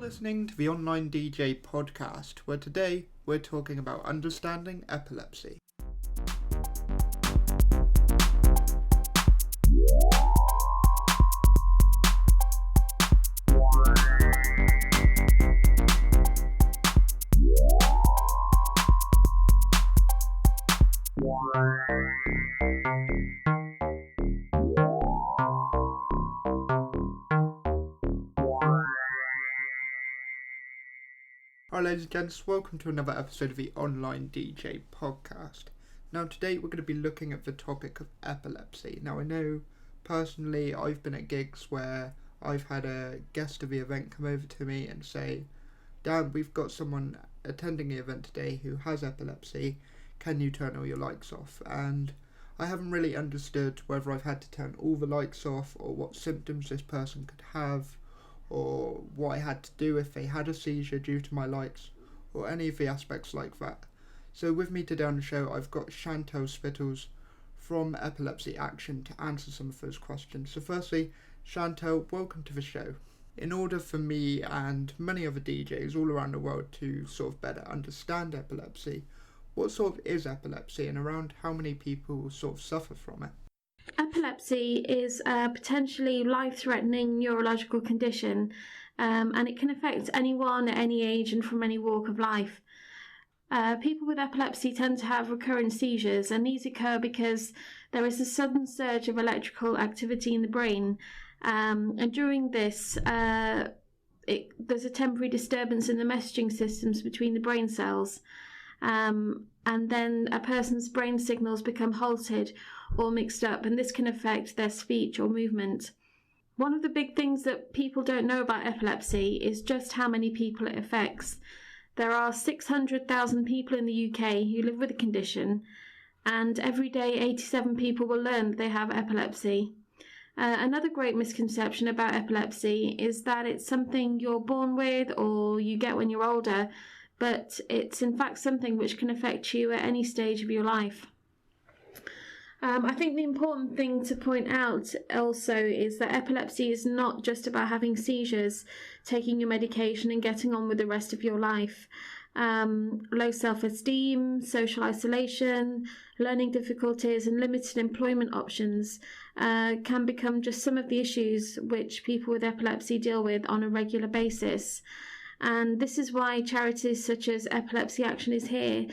listening to the Online DJ podcast, where today we're talking about understanding epilepsy. Alright, ladies and gents, welcome to another episode of the Online DJ podcast. Now today we're going to be looking at the topic of epilepsy. Now I know personally I've been at gigs where I've had a guest of the event come over to me and say, Dan, we've got someone attending the event today who has epilepsy, can you turn all your lights off? And I haven't really understood whether I've had to turn all the lights off or what symptoms this person could have, or what I had to do if they had a seizure due to my lights, or any of the aspects like that. So with me today on the show I've got Chantal Spittles from Epilepsy Action to answer some of those questions. So firstly, Chantal, welcome to the show. In order for me and many other DJs all around the world to sort of better understand epilepsy, what sort of is epilepsy and around how many people sort of suffer from it? Epilepsy is a potentially life-threatening neurological condition, and it can affect anyone at any age and from any walk of life. People with epilepsy tend to have recurrent seizures, and these occur because there is a sudden surge of electrical activity in the brain, and during this there's a temporary disturbance in the messaging systems between the brain cells. And then a person's brain signals become halted or mixed up, and this can affect their speech or movement. One of the big things that people don't know about epilepsy is just how many people it affects. There are 600,000 people in the UK who live with the condition, and every day 87 people will learn that they have epilepsy. Another great misconception about epilepsy is that it's something you're born with or you get when you're older, but it's in fact something which can affect you at any stage of your life. I think the important thing to point out also is that epilepsy is not just about having seizures, taking your medication and getting on with the rest of your life. Low self-esteem, social isolation, learning difficulties and limited employment options can become just some of the issues which people with epilepsy deal with on a regular basis. And this is why charities such as Epilepsy Action is here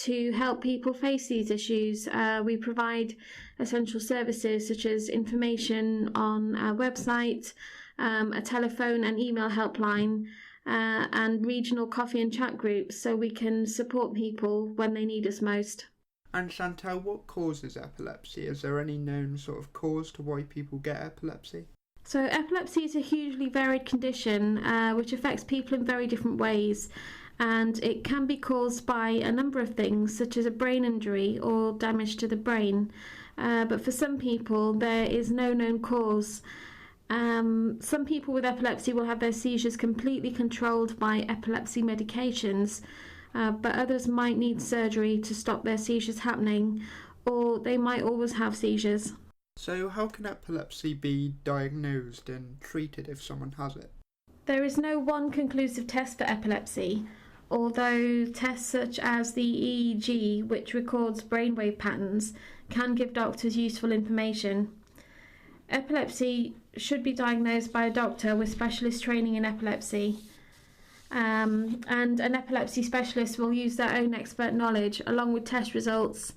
to help people face these issues. We provide essential services such as information on our website, a telephone and email helpline, and regional coffee and chat groups so we can support people when they need us most. And Chantal, what causes epilepsy? Is there any known sort of cause to why people get epilepsy? So epilepsy is a hugely varied condition which affects people in very different ways, and it can be caused by a number of things such as a brain injury or damage to the brain, but for some people there is no known cause. Some people with epilepsy will have their seizures completely controlled by epilepsy medications, but others might need surgery to stop their seizures happening, or they might always have seizures. So how can epilepsy be diagnosed and treated if someone has it? There is no one conclusive test for epilepsy, although tests such as the EEG, which records brainwave patterns, can give doctors useful information. Epilepsy should be diagnosed by a doctor with specialist training in epilepsy, and an epilepsy specialist will use their own expert knowledge along with test results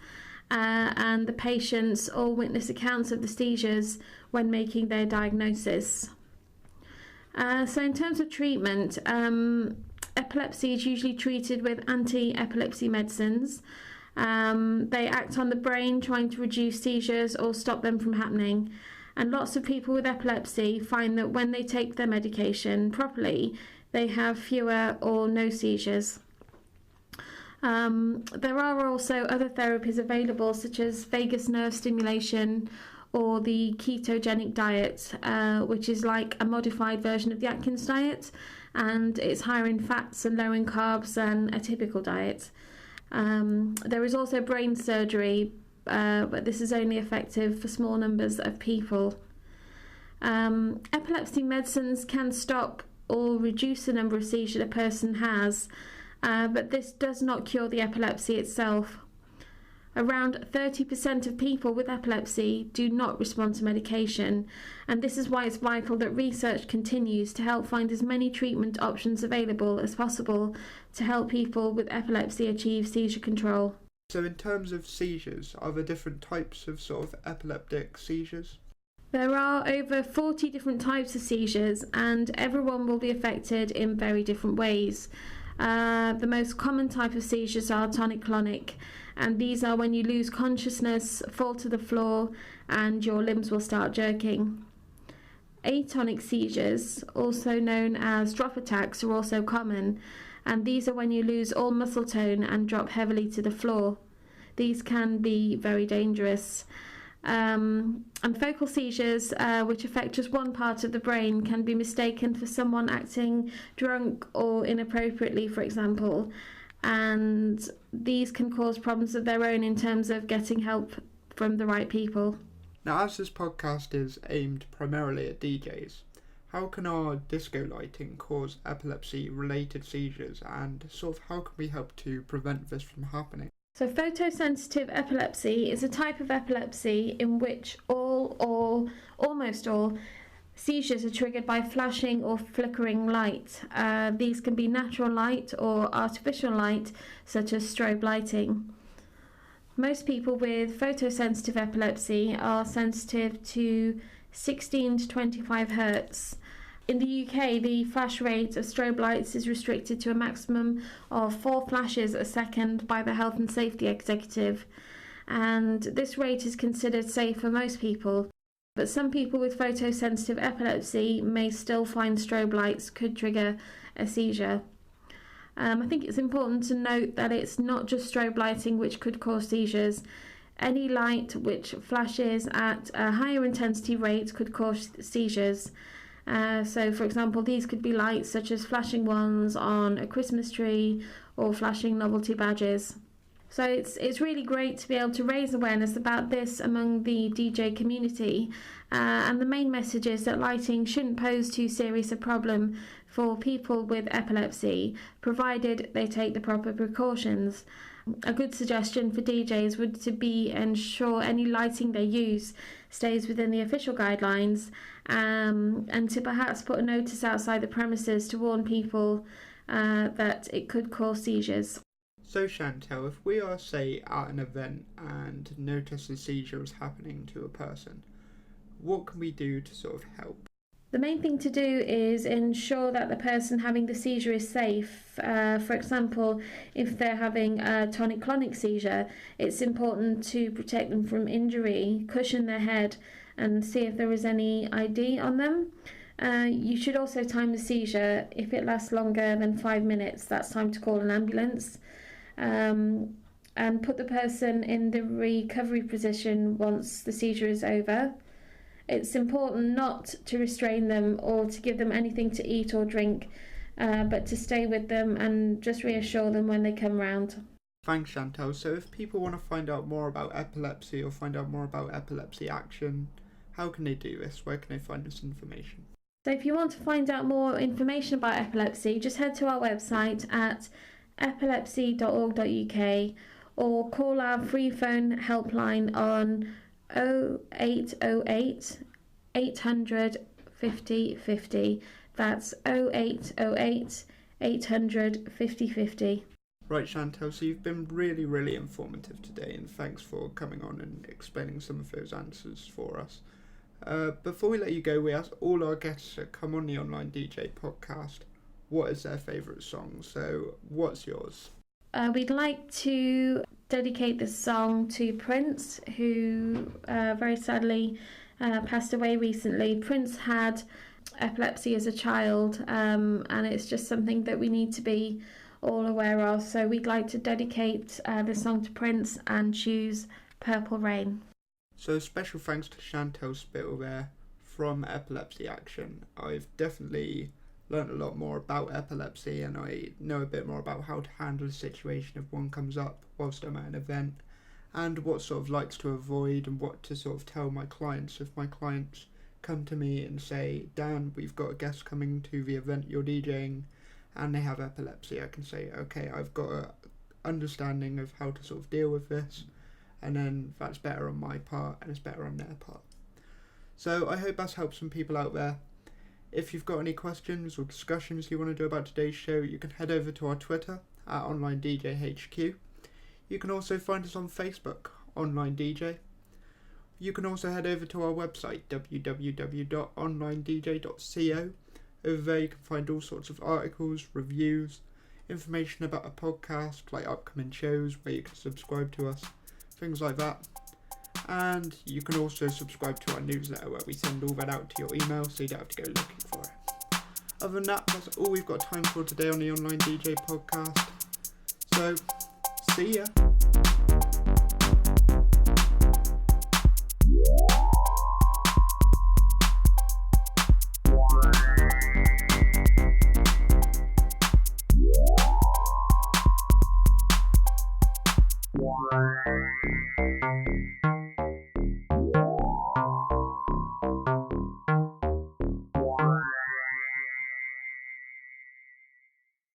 and the patient's or witness accounts of the seizures when making their diagnosis. So in terms of treatment, epilepsy is usually treated with anti-epilepsy medicines. They act on the brain trying to reduce seizures or stop them from happening. And lots of people with epilepsy find that when they take their medication properly, they have fewer or no seizures. There are also other therapies available such as vagus nerve stimulation or the ketogenic diet, which is like a modified version of the Atkins diet, and it's higher in fats and low in carbs than a typical diet. There is also brain surgery, but this is only effective for small numbers of people. Epilepsy medicines can stop or reduce the number of seizures a person has, but this does not cure the epilepsy itself. Around 30% of people with epilepsy do not respond to medication, and this is why it's vital that research continues to help find as many treatment options available as possible to help people with epilepsy achieve seizure control. So in terms of seizures, are there different types of sort of epileptic seizures? There are over 40 different types of seizures, and everyone will be affected in very different ways. The most common type of seizures are tonic-clonic, and these are when you lose consciousness, fall to the floor, and your limbs will start jerking. Atonic seizures, also known as drop attacks, are also common, and these are when you lose all muscle tone and drop heavily to the floor. These can be very dangerous. And focal seizures, which affect just one part of the brain, can be mistaken for someone acting drunk or inappropriately, for example, and these can cause problems of their own in terms of getting help from the right people. Now, as this podcast is aimed primarily at DJs, how can our disco lighting cause epilepsy-related seizures, and sort of how can we help to prevent this from happening? So photosensitive epilepsy is a type of epilepsy in which all or almost all seizures are triggered by flashing or flickering light. These can be natural light or artificial light, such as strobe lighting. Most people with photosensitive epilepsy are sensitive to 16 to 25 Hertz. In the UK, the flash rate of strobe lights is restricted to a maximum of 4 flashes a second by the Health and Safety Executive, and this rate is considered safe for most people. But some people with photosensitive epilepsy may still find strobe lights could trigger a seizure. I think it's important to note that it's not just strobe lighting which could cause seizures. Any light which flashes at a higher intensity rate could cause seizures. So, for example, these could be lights such as flashing ones on a Christmas tree or flashing novelty badges. So it's really great to be able to raise awareness about this among the DJ community, and the main message is that lighting shouldn't pose too serious a problem for people with epilepsy, provided they take the proper precautions. A good suggestion for DJs would to be ensure any lighting they use stays within the official guidelines, and to perhaps put a notice outside the premises to warn people that it could cause seizures. So Chantal, if we are, say, at an event and notice a seizure is happening to a person, what can we do to sort of help? The main thing to do is ensure that the person having the seizure is safe. For example, if they're having a tonic-clonic seizure, it's important to protect them from injury, cushion their head, and see if there is any ID on them. You should also time the seizure. If it lasts longer than 5 minutes, that's time to call an ambulance. And put the person in the recovery position once the seizure is over. It's important not to restrain them or to give them anything to eat or drink, but to stay with them and just reassure them when they come round. Thanks, Chantal. So if people want to find out more about epilepsy or find out more about Epilepsy Action, how can they do this? Where can they find this information? So if you want to find out more information about epilepsy, just head to our website at epilepsy.org.uk or call our free phone helpline on 0808 800 50 50. That's 0808 800 50 50. Right, Chantal, so you've been really informative today, and thanks for coming on and explaining some of those answers for us. Before we let you go, we ask all our guests that come on the Online DJ podcast what is their favourite song. So what's yours? We'd like to dedicate this song to Prince, who very sadly passed away recently. Prince had epilepsy as a child, and it's just something that we need to be all aware of. So we'd like to dedicate this song to Prince and choose Purple Rain. So special thanks to Chantal Spittles there from Epilepsy Action. I've definitely learned a lot more about epilepsy, and I know a bit more about how to handle a situation if one comes up whilst I'm at an event, and what sort of lights to avoid and what to sort of tell my clients if my clients come to me and say, Dan, we've got a guest coming to the event you're DJing and they have epilepsy, I can say, okay, I've got a understanding of how to sort of deal with this, and then that's better on my part and it's better on their part. So I hope that's helped some people out there. If you've got any questions or discussions you want to do about today's show, you can head over to our Twitter at OnlineDJHQ. You can also find us on Facebook, Online DJ. You can also head over to our website, www.onlinedj.co. Over there you can find all sorts of articles, reviews, information about a podcast, like upcoming shows where you can subscribe to us, things like that. And you can also subscribe to our newsletter where we send all that out to your email so you don't have to go looking for it. Other than that, that's all we've got time for today on the Online DJ podcast. So, see ya!